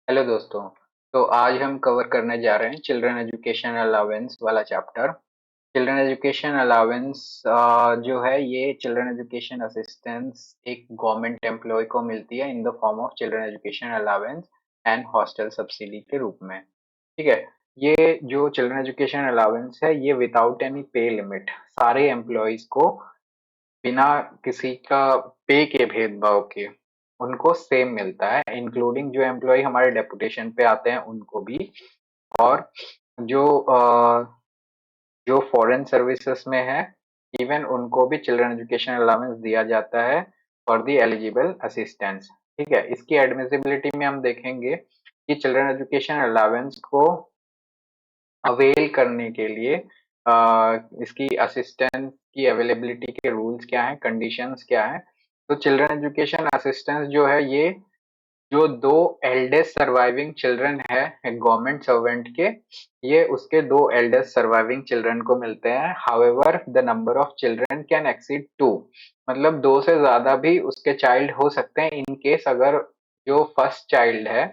Hello दोस्तों। तो आज हम कवर करने जा रहे हैं चिल्ड्रन एजुकेशन अलाउंस वाला चैप्टर। चिल्ड्रन एजुकेशन अलाउंस जो है ये चिल्ड्रन एजुकेशन असिस्टेंस एक गवर्नमेंट एम्प्लॉय को मिलती है in the form of children education allowance and hostel subsidy के रूप में। ठीक है। ये जो चिल्ड्रन एजुकेशन अलाउंस है ये विदाउट एनी पे लिमिट सारे एम्प्लॉयज को बिना किसी का पे के भेदभाव के उनको सेम मिलता है, इंक्लूडिंग जो एम्प्लॉय हमारे डेपुटेशन पे आते हैं उनको भी, और जो जो फॉरेन सर्विसेज में है इवन उनको भी चिल्ड्रन एजुकेशन अलाउंस दिया जाता है फॉर द एलिजिबल असिस्टेंट्स। ठीक है। इसकी एडमिसिबिलिटी में हम देखेंगे कि चिल्ड्रन एजुकेशन अलाउंस को अवेल करने के लिए इसकी असिस्टेंस की अवेलेबिलिटी के रूल्स क्या हैं, कंडीशंस क्या हैं। तो चिल्ड्रन एजुकेशन असिस्टेंस जो है ये जो दो एल्डेस्ट सर्वाइविंग चिल्ड्रन है गवर्नमेंट सर्वेंट के, ये उसके दो एल्डेस्ट सर्वाइविंग चिल्ड्रन को मिलते हैं। However the number of children can exceed two, मतलब दो से ज्यादा भी उसके चाइल्ड हो सकते हैं इन केस अगर जो फर्स्ट चाइल्ड है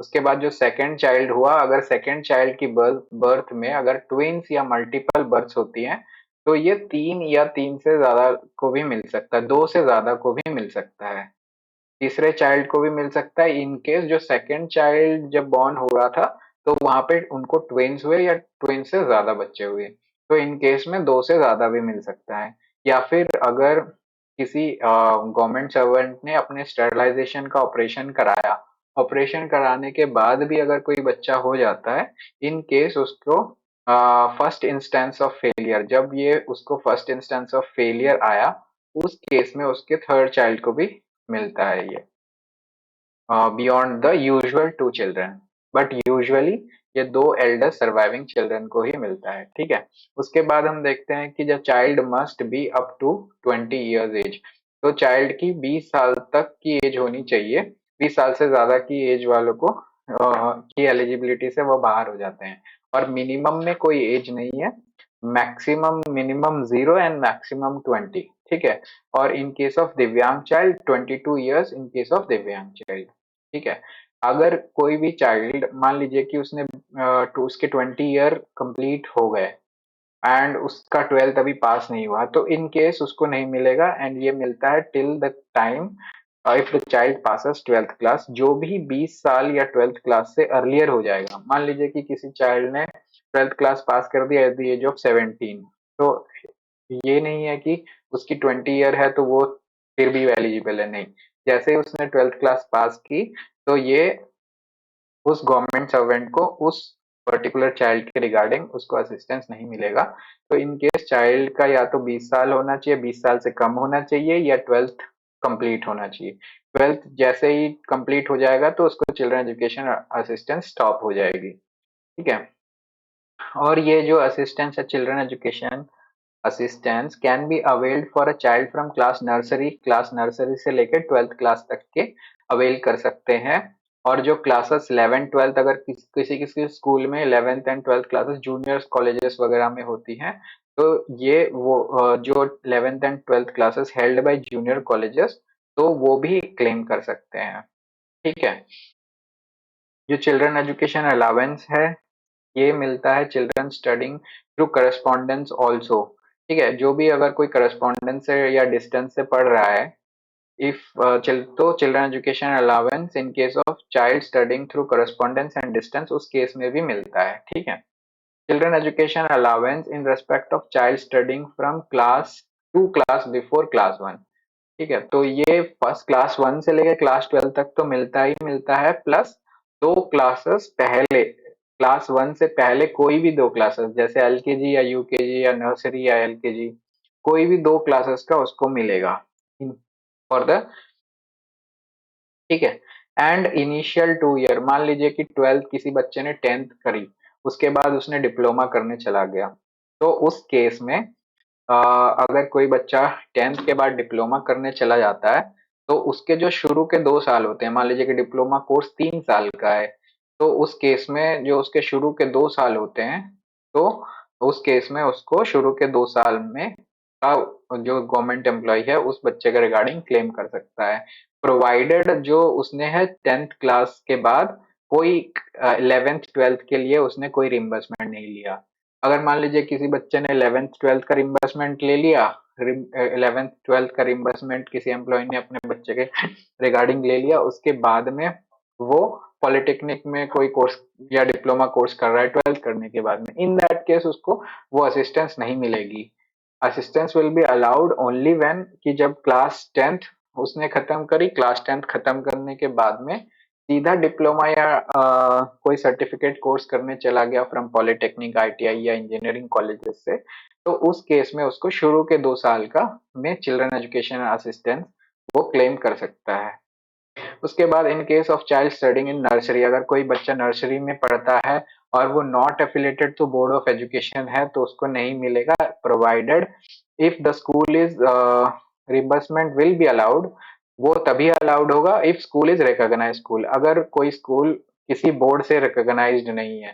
उसके बाद जो सेकंड चाइल्ड हुआ, अगर सेकंड चाइल्ड की बर्थ में अगर ट्विंस या मल्टीपल बर्थ्स होती हैं तो ये तीन या तीन से ज्यादा को भी मिल सकता है, दो से ज्यादा को भी मिल सकता है, तीसरे चाइल्ड को भी मिल सकता है इन केस जो सेकंड चाइल्ड जब बॉर्न हो रहा था तो वहां पे उनको ट्विंस हुए या ट्विंस से ज्यादा बच्चे हुए, तो इन केस में दो से ज्यादा भी मिल सकता है। या फिर अगर किसी गवर्नमेंट सर्वेंट ने अपने स्टेरिलाइजेशन का ऑपरेशन कराया, ऑपरेशन कराने के बाद भी अगर कोई बच्चा हो जाता है, इन केस उसको फर्स्ट इंस्टेंस ऑफ फेलियर, जब ये उसको फर्स्ट इंस्टेंस ऑफ फेलियर आया उस केस में उसके थर्ड चाइल्ड को भी मिलता है ये, beyond the usual two children, but usually ये दो एल्डर सर्वाइविंग चिल्ड्रन को ही मिलता है। ठीक है। उसके बाद हम देखते हैं कि the child must be up to 20 years age, तो चाइल्ड की 20 साल तक की एज होनी चाहिए। 20 साल से ज्यादा की एज वालों को की एलिजिबिलिटी से वो बाहर हो जाते हैं, और मिनिमम में कोई एज नहीं है, मैक्सिमम मिनिमम 0 एंड मैक्सिमम 20। ठीक है। और इन केस ऑफ दिव्यांग child 22 years in case of दिव्यांग चाइल्ड। ठीक है। अगर कोई भी चाइल्ड मान लीजिए कि उसने तो उसके 20 ईयर कंप्लीट हो गए एंड उसका 12th अभी पास नहीं हुआ तो इन केस उसको नहीं मिलेगा, एंड ये मिलता है till the time if the child passes 12th class, जो भी 20 साल या 12th क्लास से अर्लियर हो जाएगा। मान लीजिए कि किसी चाइल्ड ने 12th क्लास पास कर दिया एट द एज ऑफ 17, तो ये नहीं है कि उसकी 20 ईयर है तो वो फिर भी एलिजिबल है, नहीं। जैसे ही उसने 12th क्लास पास की तो ये उस गवर्नमेंट सर्वेंट को उस पर्टिकुलर चाइल्ड के रिगार्डिंग उसको असिस्टेंस नहीं मिलेगा। तो इन केस चाइल्ड का या तो 20 साल होना चाहिए, 20 साल से कम होना चाहिए, या 12th कंप्लीट होना चाहिए। 12th जैसे ही कंप्लीट हो जाएगा तो उसको चिल्ड्रन एजुकेशन असिस्टेंस स्टॉप हो जाएगी। ठीक है। और ये जो असिस्टेंस है children education assistance can be availed for a child from class nursery से लेकर 12th क्लास तक के अवेल कर सकते हैं। और जो क्लासेस 11 12 अगर किसी किसी स्कूल में 11th and 12th classes juniors colleges वगैरह में होती हैं तो ये वो जो 11th and 12th classes held by junior colleges तो वो भी क्लेम कर सकते हैं। ठीक है। जो चिल्ड्रन एजुकेशन अलावेंस है ये मिलता है children studying through correspondence also. ठीक है। जो भी अगर कोई करस्पॉन्डेंस से या डिस्टेंस से पढ़ रहा है, इफ तो children education allowance in case of child studying through correspondence and distance उस केस में भी मिलता है। ठीक है। Children education allowance in respect of child studying from class before class 1। ठीक है। तो ये फर्स्ट क्लास 1 से लेकर क्लास 12 तक तो मिलता ही मिलता है, प्लस दो क्लासेस पहले क्लास 1 से पहले कोई भी दो क्लासेस जैसे एलकेजी या यूकेजी या नर्सरी या एलकेजी कोई भी दो क्लासेस का उसको मिलेगा फॉर द। ठीक है। एंड इनिशियल 2 ईयर, मान लीजिए कि 12th किसी बच्चे ने 10th करी उसके बाद उसने डिप्लोमा करने चला गया, तो उस केस में अगर कोई बच्चा 10th के बाद डिप्लोमा करने चला जाता है तो उसके जो शुरू के 2 साल होते हैं, मान लीजिए कि डिप्लोमा कोर्स 3 साल का है, तो उस केस में जो उसके शुरू के 2 साल होते हैं तो उस केस में उसको शुरू के 2 साल में का जो गवर्नमेंट एम्प्लॉय है उस बच्चे के रिगार्डिंग क्लेम कर सकता है, प्रोवाइडेड जो उसने है 10th क्लास के बाद कोई 11th 12th के लिए उसने कोई रिम्बर्समेंट नहीं लिया। अगर मान लीजिए किसी बच्चे ने 11th 12th का रिम्बर्समेंट ले लिया, 11th 12th का रिम्बर्समेंट किसी एम्प्लॉय ने अपने बच्चे के रिगार्डिंग ले लिया, उसके बाद में वो पॉलिटेक्निक में कोई कोर्स या डिप्लोमा कोर्स कर रहा है 12th करने के बाद में, इन दैट केस उसको वो असिस्टेंस नहीं मिलेगी। Assistance will be allowed only when, कि जब क्लास 10th उसने खत्म करी, क्लास 10th खत्म करने के बाद में सीधा डिप्लोमा या कोई सर्टिफिकेट कोर्स करने चला गया फ्रॉम पॉलिटेक्निक, आईटीआई या इंजीनियरिंग कॉलेजेस से, तो उस केस में उसको शुरू के 2 साल का में चिल्ड्रन एजुकेशन असिस्टेंस वो क्लेम कर सकता है। उसके बाद in case of child studying in nursery, अगर कोई बच्चा नर्सरी में पढ़ता है और वो not affiliated to board of education है, तो उसको नहीं मिलेगा, provided if the school is reimbursement will be allowed. वो तभी अलाउड होगा if school is recognised school. अगर कोई स्कूल किसी बोर्ड से रिकॉग्नाइज्ड नहीं है,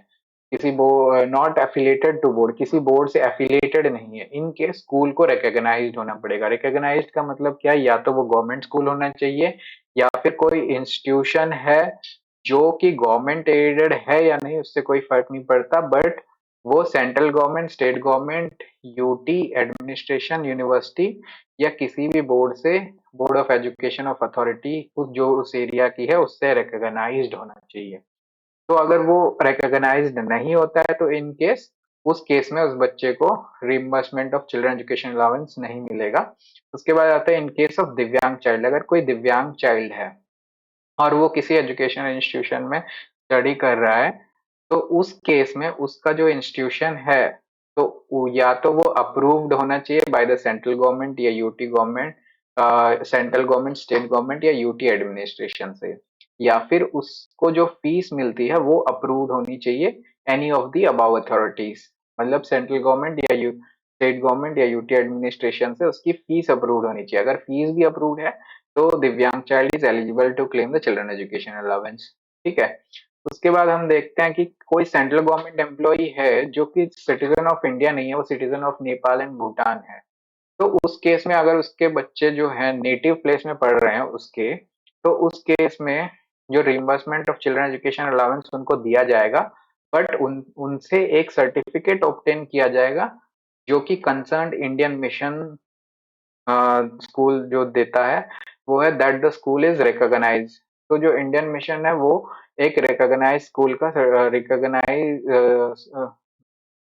किसी नॉट एफिलेटेड टू बोर्ड, किसी बोर्ड से एफिलेटेड नहीं है, इनके स्कूल को रिकॉग्नाइज्ड होना पड़ेगा। रिकॉग्नाइज्ड का मतलब क्या है, या तो वो गवर्नमेंट स्कूल होना चाहिए, या फिर कोई इंस्टीट्यूशन है जो कि गवर्नमेंट एडेड है या नहीं उससे कोई फर्क नहीं पड़ता, बट वो central government, state government, UT administration, university या किसी भी बोर्ड से, board of education of authority उस जो उस एरिया की है उससे रिकॉग्नाइज्ड होना चाहिए। तो अगर वो रिकॉग्नाइज्ड नहीं होता है, तो इन केस उस केस में उस बच्चे को reimbursement of children education allowance नहीं मिलेगा। उसके बाद आता है इन केस ऑफ दिव्यांग चाइल्ड। अगर कोई दिव्यांग चाइल्ड है और वो किसी एजुकेशन इंस्टीट्यूशन में स्टडी कर रहा है, तो उस केस में उसका जो इंस्टीट्यूशन है, तो या तो वो अप्रूव्ड होना चाहिए बाय द सेंट्रल गवर्नमेंट या UT government, central government, state government या यूटी एडमिनिस्ट्रेशन से, या फिर उसको जो फीस मिलती है वो अप्रूव्ड होनी चाहिए any of the above authorities. मतलब सेंट्रल गवर्नमेंट या स्टेट गवर्नमेंट या यूटी एडमिनिस्ट्रेशन से उसकी फीस अप्रूव्ड होनी चाहिए। अगर फीस भी अप्रूव्ड है तो divyang child is eligible to claim the children education allowance. ठीक है। उसके बाद हम देखते हैं कि कोई सेंट्रल गवर्नमेंट एम्प्लॉई है जो कि सिटीजन ऑफ इंडिया नहीं है, वो citizen of Nepal and Bhutan है। तो उस केस में अगर उसके बच्चे जो है नेटिव प्लेस में पढ़ रहे हैं उसके, तो उस केस में जो reimbursement of children education allowance उनको दिया जाएगा, बट उनसे एक सर्टिफिकेट ऑब्टेन किया जाएगा जो कि कंसर्न्ड इंडियन मिशन स्कूल जो देता है, वो है that the school is recognise. तो जो इंडियन मिशन है वो एक रिकॉग्नाइज स्कूल का recognise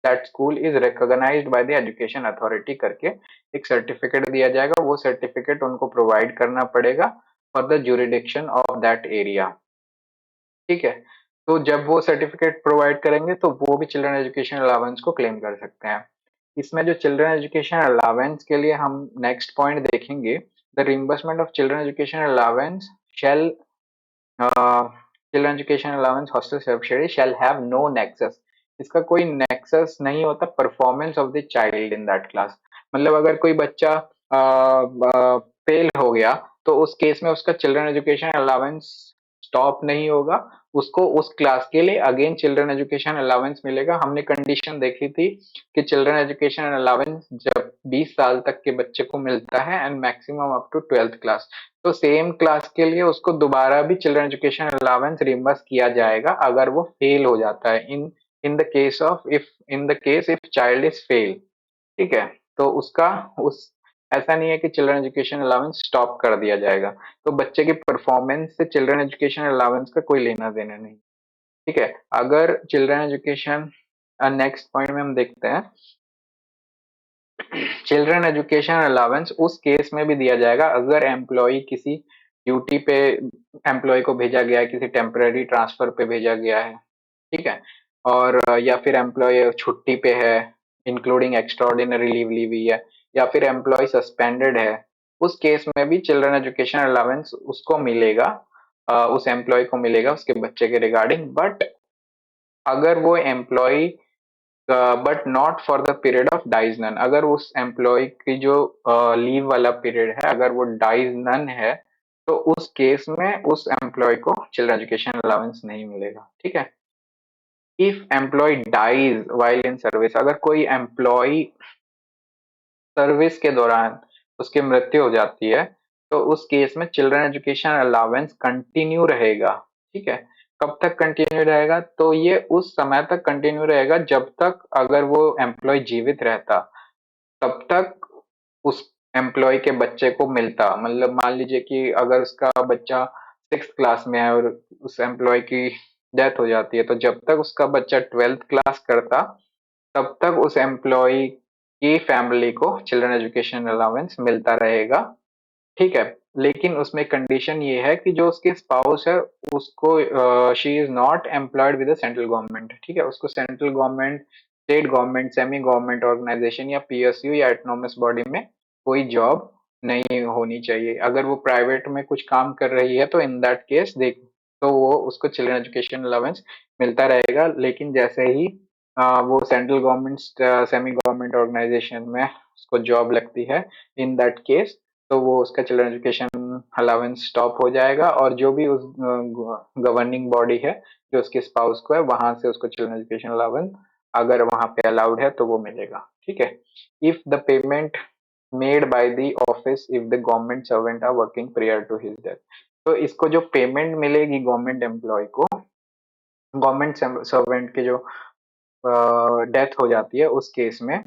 that school is recognised by the education authority करके एक सर्टिफिकेट दिया जाएगा। वो सर्टिफिकेट उनको प्रोवाइड करना पड़ेगा for the jurisdiction of that area. ठीक है। तो जब वो सर्टिफिकेट प्रोवाइड करेंगे तो वो भी चिल्ड्रन एजुकेशन अलाउंस को क्लेम कर सकते हैं। इसमें जो चिल्ड्रन एजुकेशन अलाउंस के लिए हम नेक्स्ट पॉइंट देखेंगे, the reimbursement of children education allowance shall children education allowance hostel self study shall have no nexus. इसका कोई नेक्सस नहीं होता performance of the child in that class. मतलब अगर कोई बच्चा फेल हो गया, तो उस केस में उसका चिल्ड्रन एजुकेशन अलाउंस स्टॉप नहीं होगा, उसको उस क्लास के लिए अगेन चिल्ड्रन एजुकेशन अलाउंस मिलेगा। हमने कंडीशन देखी थी कि चिल्ड्रन एजुकेशन अलाउंस जब 20 साल तक के बच्चे को मिलता है and maximum up to 12th class, तो सेम क्लास के लिए उसको दोबारा भी चिल्ड्रन एजुकेशन अलाउंस रिम्बर्स किया जाएगा अगर वो फेल हो जाता है, in the case of in the case if child is fail. ठीक है। तो उसका उस ऐसा नहीं है कि चिल्ड्रन एजुकेशन अलाउंस स्टॉप कर दिया जाएगा। तो बच्चे की परफॉर्मेंस से चिल्ड्रन एजुकेशन अलाउंस का कोई लेना देना नहीं। ठीक है। अगर चिल्ड्रन एजुकेशन, नेक्स्ट पॉइंट में हम देखते हैं, चिल्ड्रन एजुकेशन अलाउंस उस केस में भी दिया जाएगा अगर एम्प्लॉय किसी ड्यूटी पे, एम्प्लॉय को भेजा गया है किसी टेम्पररी ट्रांसफर पे भेजा गया है। ठीक है। और या फिर एम्प्लॉय छुट्टी पे है, इंक्लूडिंग एक्स्ट्राऑर्डिनरी लीव ली हुई है, या फिर एम्प्लॉय सस्पेंडेड है, उस केस में भी चिल्ड्रन एजुकेशन अलाउंस उसको मिलेगा, उस एम्प्लॉय को मिलेगा उसके बच्चे के रिगार्डिंग। बट अगर वो employ, but not for the period of dies non, अगर उस एम्प्लॉय की जो लीव वाला पीरियड है अगर वो डाइज नन है, तो उस केस में उस एम्प्लॉय को चिल्ड्रन एजुकेशन अलाउंस नहीं मिलेगा। ठीक है। If employ dies while in service, अगर कोई एम्प्लॉय सर्विस के दौरान उसकी मृत्यु हो जाती है, तो उस केस में चिल्ड्रन एजुकेशन अलाउंस कंटिन्यू रहेगा। ठीक है। कब तक कंटिन्यू रहेगा? तो ये उस समय तक कंटिन्यू रहेगा जब तक अगर वो एम्प्लॉय जीवित रहता, तब तक उस एम्प्लॉय के बच्चे को मिलता। मतलब मान लीजिए कि अगर उसका बच्चा 6th क्लास में है और उस एम्प्लॉय की डेथ हो जाती है, तो जब तक उसका बच्चा 12th क्लास करता, तब तक उस एम्प्लॉय की फैमिली को चिल्ड्रन एजुकेशन अलाउंस मिलता रहेगा। ठीक है, लेकिन उसमें कंडीशन ये है कि जो उसके स्पाउस है, उसको she is not employed with the central government. ठीक है, उसको central government, state government, semi government organisation या पीएसयू या एटोनॉमस बॉडी में कोई जॉब नहीं होनी चाहिए। अगर वो प्राइवेट में कुछ काम कर रही है तो इन दैट केस देख, तो वो उसको चिल्ड्रन एजुकेशन अलाउंस मिलता रहेगा। लेकिन जैसे ही वो central government, semi government organisation में उसको जॉब लगती है, इन दैट केस तो वो उसका चिल्ड्रन एजुकेशन अलाउंस स्टॉप हो जाएगा, और जो भी उस गवर्निंग बॉडी है जो उसके स्पाउस को है, वहां से उसको चिल्ड्रन एजुकेशन अलाउंस अगर वहां पे अलाउड है तो वो मिलेगा। ठीक है, if the payment made by the office if the government servant are working prior to his death. तो इसको जो पेमेंट मिलेगी गवर्नमेंट एम्प्लॉय को, गवर्नमेंट सर्वेंट के जो डेथ हो जाती है उस केस में,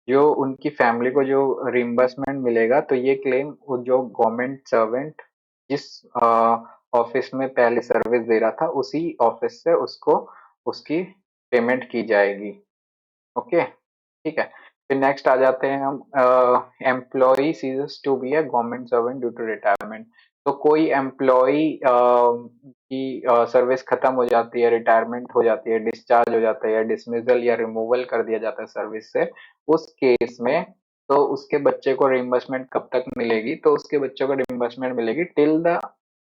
जो उनकी फैमिली को जो रिम्बर्समेंट मिलेगा, तो ये क्लेम जो गवर्नमेंट सर्वेंट जिस ऑफिस में पहले सर्विस दे रहा था, उसी ऑफिस से उसको उसकी पेमेंट की जाएगी। ओके, ठीक है। फिर नेक्स्ट आ जाते हैं हम, employ ceases to be a government servant due to retirement. तो कोई एम्प्लॉय की सर्विस खत्म हो जाती है, रिटायरमेंट हो जाती है, डिस्चार्ज हो जाता है, या डिसमिसल या रिमूवल कर दिया जाता है सर्विस से, उस केस में तो उसके बच्चे को रिम्बर्समेंट कब तक मिलेगी? तो उसके बच्चे को रिम्बर्समेंट मिलेगी टिल द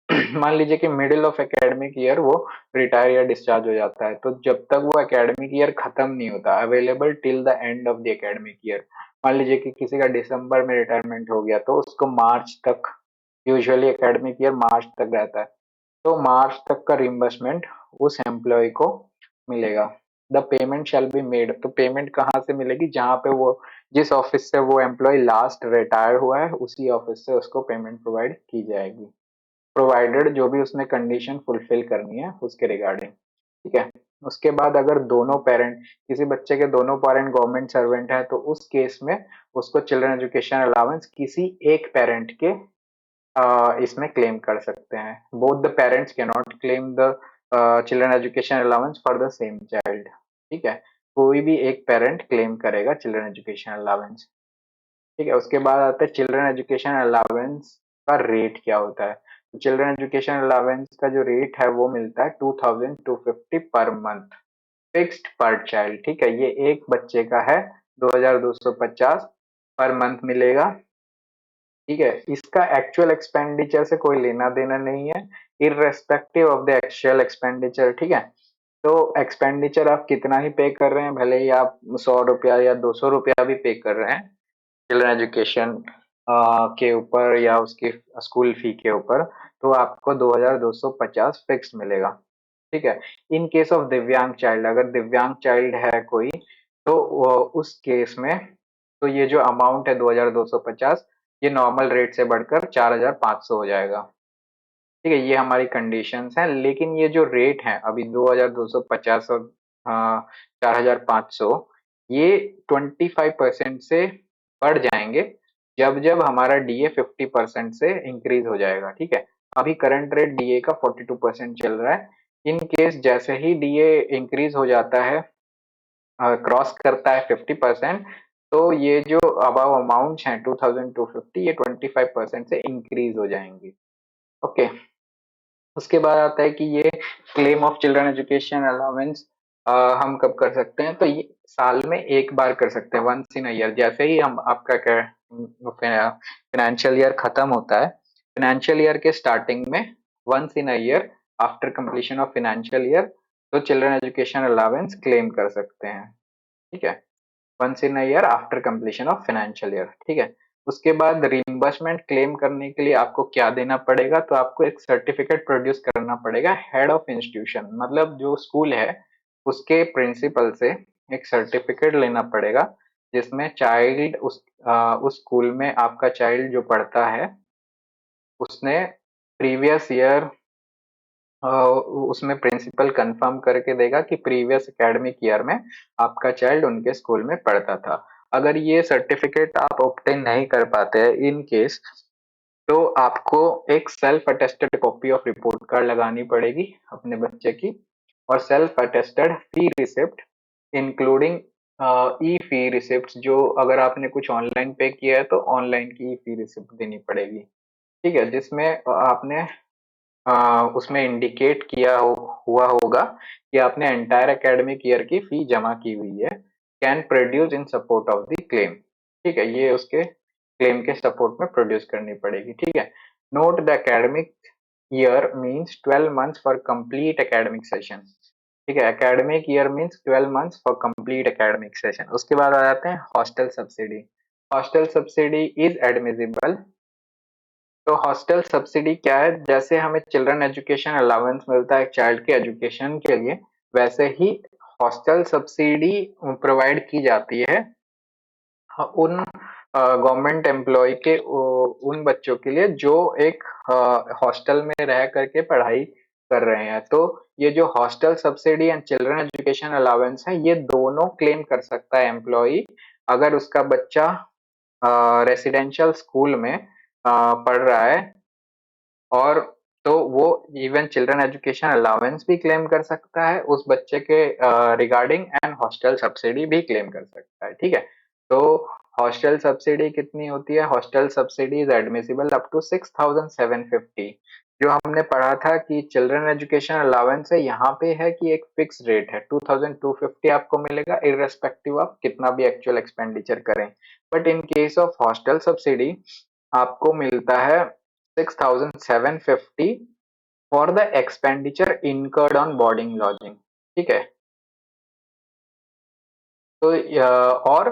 मान लीजिए कि मिडिल ऑफ एकेडमिक ईयर वो रिटायर या डिस्चार्ज हो जाता है, तो जब तक वो एकेडमिक ईयर खत्म नहीं होता, available till the end of the academic year. मान लीजिए कि किसी का दिसंबर में रिटायरमेंट हो गया, तो उसको मार्च तक, यूजुअली एकेडमिक ईयर मार्च तक रहता है, तो मार्च तक का रिम्बर्समेंट उस एम्प्लॉय को मिलेगा। The payment shall be made, तो पेमेंट कहाँ से मिलेगी? जहाँ पे वो, जिस ऑफिस से वो एम्प्लॉय लास्ट रिटायर हुआ है, उसी ऑफिस से उसको पेमेंट प्रोवाइड की जाएगी, प्रोवाइडेड जो भी उसने कंडीशन फुलफिल करनी है उसके रिगार्डिंग। ठीक है, उसके बाद अगर दोनों पेरेंट, किसी बच्चे के दोनों पेरेंट गवर्नमेंट सर्वेंट है, तो उस केस में उसको चिल्ड्रन एजुकेशन अलाउंस किसी एक पेरेंट के इसमें क्लेम कर सकते हैं। Both the parents can not claim the children education allowance for the same child. ठीक है, कोई भी एक पेरेंट क्लेम करेगा चिल्ड्रन एजुकेशन अलाउंस। ठीक है, उसके बाद आता है चिल्ड्रन एजुकेशन अलाउंस का रेट क्या होता है। तो चिल्ड्रन एजुकेशन अलाउंस का जो रेट है वो मिलता है 2250 पर मंथ, फिक्स्ड पर चाइल्ड। ठीक है, ये एक बच्चे का है, 2250 पर मंथ मिलेगा। ठीक है, इसका एक्चुअल एक्सपेंडिचर से कोई लेना देना नहीं है, irrespective of the actual expenditure. ठीक है, तो एक्सपेंडिचर आप कितना ही पे कर रहे हैं, भले ही आप 100 रुपया या 200 रुपया भी पे कर रहे हैं चिल्ड्रन एजुकेशन के ऊपर या उसकी स्कूल फी के ऊपर, तो आपको 2250 फिक्स मिलेगा। ठीक है, इन केस ऑफ दिव्यांग चाइल्ड, अगर दिव्यांग चाइल्ड है कोई, तो उस केस में तो ये जो अमाउंट है 2250, ये नॉर्मल रेट से बढ़कर 4500 हो जाएगा। ठीक है, ये हमारी कंडीशंस हैं, लेकिन ये जो रेट है अभी 2250 और 4500, ये 25% से बढ़ जाएंगे जब जब हमारा डीए 50% से इंक्रीज हो जाएगा। ठीक है, अभी करंट रेट डीए का 42% चल रहा है। इन केस जैसे ही डीए इंक्रीज हो जाता है, क्रॉस करता है 50%, तो ये जो अबाव अमाउंट है 2250, ये 25% से इंक्रीज हो जाएंगी। ओके, उसके बाद आता है कि ये claim of children education allowance हम कब कर सकते हैं? तो ये साल में एक बार कर सकते हैं, वंस इन ईयर। जैसे ही हम आपका फाइनेंशियल ईयर खत्म होता है, फाइनेंशियल ईयर के स्टार्टिंग में, once in year after completion of financial year, तो चिल्ड्रन एजुकेशन अलाउंस क्लेम कर सकते हैं। ठीक है, once in year after completion of financial year. ठीक है, उसके बाद रिम्बर्समेंट क्लेम करने के लिए आपको क्या देना पड़ेगा? तो आपको एक सर्टिफिकेट प्रोड्यूस करना पड़ेगा हेड ऑफ इंस्टीट्यूशन, मतलब जो स्कूल है उसके प्रिंसिपल से एक सर्टिफिकेट लेना पड़ेगा, जिसमें चाइल्ड उस स्कूल में आपका चाइल्ड जो पढ़ता है, उसने प्रीवियस ईयर उसमें प्रिंसिपल कंफर्म करके देगा कि प्रीवियस एकेडमिक ईयर में आपका चाइल्ड उनके स्कूल में पढ़ता था। अगर ये सर्टिफिकेट आप ऑब्टेन नहीं कर पाते हैं इन केस, तो आपको एक self attested copy of report card लगानी पड़ेगी अपने बच्चे की, और सेल्फ अटेस्टेड फी रिसिप्ट इंक्लूडिंग ई फी रिसिप्ट, जो अगर आपने कुछ ऑनलाइन पे किया है तो ऑनलाइन की ई फी रिसिप्ट देनी पड़ेगी। ठीक है, जिसमें आपने उसमें इंडिकेट हुआ होगा कि आपने एंटायर एकेडमिक ईयर की फी जमा की हुई है। Can produce in support of the claim. ठीक है, ये उसके क्लेम के सपोर्ट में प्रोड्यूस करनी पड़ेगी। ठीक है, note the academic year means 12 months for complete academic session. ठीक है, academic year means 12 months for complete academic session. उसके बाद आ जाते हैं hostel subsidy. Hostel subsidy is admissible. तो हॉस्टल सब्सिडी क्या है? जैसे हमें चिल्ड्रन एजुकेशन अलाउंस मिलता है एक चाइल्ड के एजुकेशन के लिए, वैसे ही हॉस्टल सब्सिडी प्रोवाइड की जाती है उन गवर्नमेंट एम्प्लॉय के उन बच्चों के लिए जो एक हॉस्टल में रह करके पढ़ाई कर रहे हैं। तो ये जो hostel subsidy and children education allowance है, ये दोनों क्लेम कर सकता है एम्प्लॉय अगर उसका बच्चा रेसिडेंशियल स्कूल में पढ़ रहा है। और तो वो इवन चिल्ड्रन एजुकेशन अलाउंस भी क्लेम कर सकता है उस बच्चे के रिगार्डिंग, एंड हॉस्टल सब्सिडी भी क्लेम कर सकता है। ठीक है, तो हॉस्टल सब्सिडी कितनी होती है? Hostel subsidy is admissible up to 6,750। जो हमने पढ़ा था कि चिल्ड्रन एजुकेशन अलाउंस है, यहाँ पे है कि एक फिक्स रेट है 2,250 आपको मिलेगा इररेस्पेक्टिव ऑफ कितना भी एक्चुअल एक्सपेंडिचर करें। But in case of hostel subsidy आपको मिलता है 6,750 for the expenditure incurred on boarding lodging. ठीक है, तो और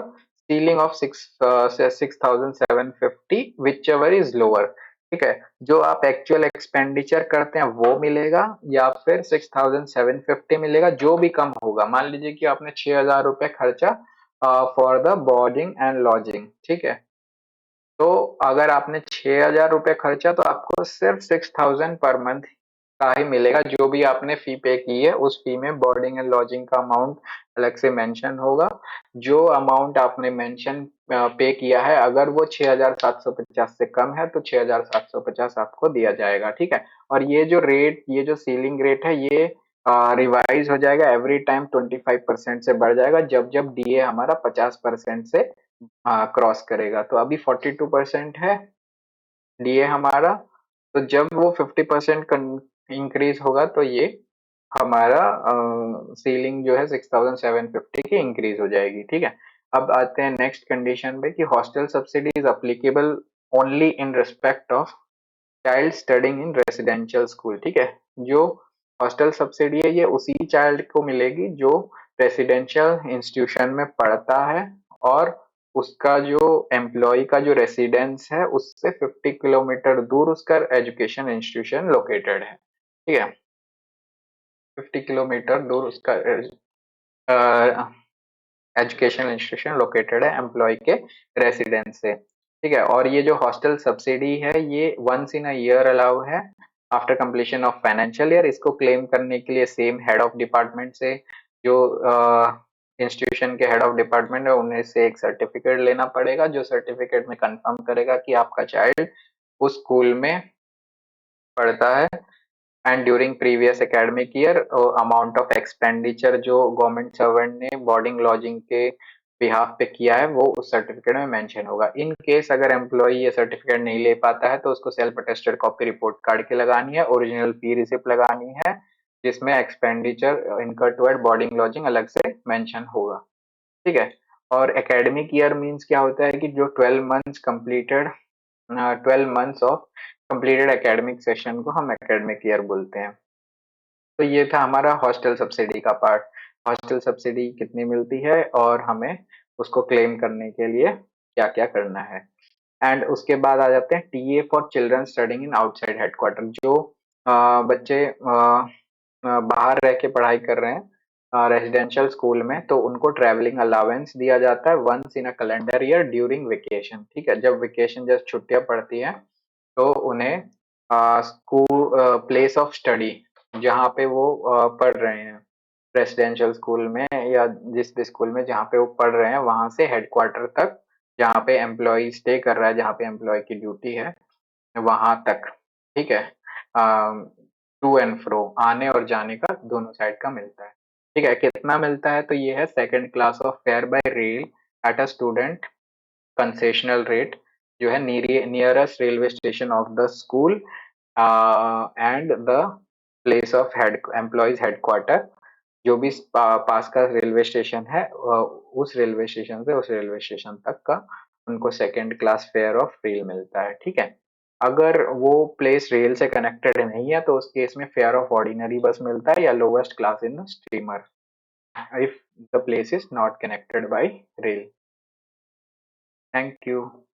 ceiling of 6,750 which ever is lower. ठीक है, जो आप एक्चुअल एक्सपेंडिचर करते हैं वो मिलेगा, या फिर 6,750 मिलेगा, जो भी कम होगा। मान लीजिए कि आपने 6,000 रुपये खर्चा for the boarding and lodging. ठीक है, तो अगर आपने 6,000 रुपये खर्चा तो आपको सिर्फ 6,000 पर मंथ का ही मिलेगा। जो भी आपने फी पे की है उस फी में बोर्डिंग एंड लॉजिंग का अमाउंट अलग से मेंशन होगा। जो अमाउंट आपने मेंशन पे किया है, अगर वो 6,750 से कम है तो 6,750 आपको दिया जाएगा। ठीक है, और ये जो सीलिंग रेट है, ये रिवाइज हो जाएगा एवरी टाइम, 25% से बढ़ जाएगा जब जब डीए हमारा 50% से क्रॉस करेगा। तो अभी 42% है डीए हमारा, तो जब वो 50% इंक्रीज होगा तो ये हमारा सीलिंग जो है 6,750 की इंक्रीज हो जाएगी। ठीक है, अब आते हैं नेक्स्ट कंडीशन पे कि hostel subsidy is applicable only in respect of child studying in residential school. ठीक है, जो हॉस्टल सब्सिडी है ये उसी चाइल्ड को मिलेगी जो रेसिडेंशियल इंस्टीट्यूशन में पढ़ता है, और उसका जो एम्प्लॉय का जो रेसिडेंस है उससे 50 किलोमीटर दूर उसका एजुकेशन इंस्टीट्यूशन लोकेटेड है। ठीक है, 50 किलोमीटर दूर उसका एजुकेशनल इंस्टीट्यूशन लोकेटेड है एम्प्लॉय के रेसिडेंस से। ठीक है, और ये जो हॉस्टल सब्सिडी है ये once in a year allow है after completion of financial year. इसको क्लेम करने के लिए सेम हेड ऑफ डिपार्टमेंट से, जो इंस्टीट्यूशन के हेड ऑफ डिपार्टमेंट है, उन्हें से एक सर्टिफिकेट लेना पड़ेगा, जो सर्टिफिकेट में कंफर्म करेगा कि आपका चाइल्ड उस स्कूल में पढ़ता है। And during previous academic year amount of expenditure जो गवर्नमेंट सर्वेंट ने बोर्डिंग लॉजिंग के बिहाफ पे किया है वो उस सर्टिफिकेट में मेंशन होगा। इन केस अगर एम्प्लॉय ये सर्टिफिकेट नहीं ले पाता है तो उसको self attested copy report card की लगानी है, ओरिजिनल फी रिसिप्ट लगानी है, जिसमें एक्सपेंडिचर इनकर टुवर्ड बोर्डिंग लॉजिंग अलग से मेंशन होगा। ठीक है, और एकेडमिक ईयर मींस क्या होता है कि जो 12 months of completed academic session को हम एकेडमिक ईयर बोलते हैं। तो ये था हमारा हॉस्टल सब्सिडी का पार्ट। हॉस्टल सब्सिडी कितनी मिलती है और हमें उसको क्लेम करने के लिए क्या क्या करना है। एंड उसके बाद आ जाते हैं TA for children studying in outside headquarter. जो बच्चे बाहर रह के पढ़ाई कर रहे हैं रेजिडेंशियल स्कूल में, तो उनको ट्रैवलिंग अलाउंस दिया जाता है once in a calendar year during vacation. ठीक है, जब वेकेशन जब छुट्टियां पड़ती हैं तो उन्हें स्कूल प्लेस ऑफ स्टडी जहाँ पे वो पढ़ रहे हैं, रेसिडेंशियल स्कूल में या जिस भी स्कूल में जहाँ पे वो पढ़ रहे हैं, वहां से हेडक्वार्टर तक, जहाँ पे एम्प्लॉय स्टे कर रहा है, जहाँ पे एम्प्लॉय की ड्यूटी है, वहां तक। ठीक है। टू एंड फ्रो, आने और जाने का दोनों साइड का मिलता है। ठीक है, कितना मिलता है? तो ये है second class of fair bye rail at a student concessional rate, जो है nearest railway station of the school and the place of head employees headquarter. जो भी पास का रेलवे स्टेशन है, उस रेलवे स्टेशन से उस रेलवे स्टेशन तक का उनको second class fair of rail मिलता है। ठीक है। अगर वो प्लेस रेल से कनेक्टेड नहीं है तो उस केस में फेयर ऑफ ऑर्डिनरी बस मिलता है या lowest class in steamer, if the place is not connected by rail. Thank you.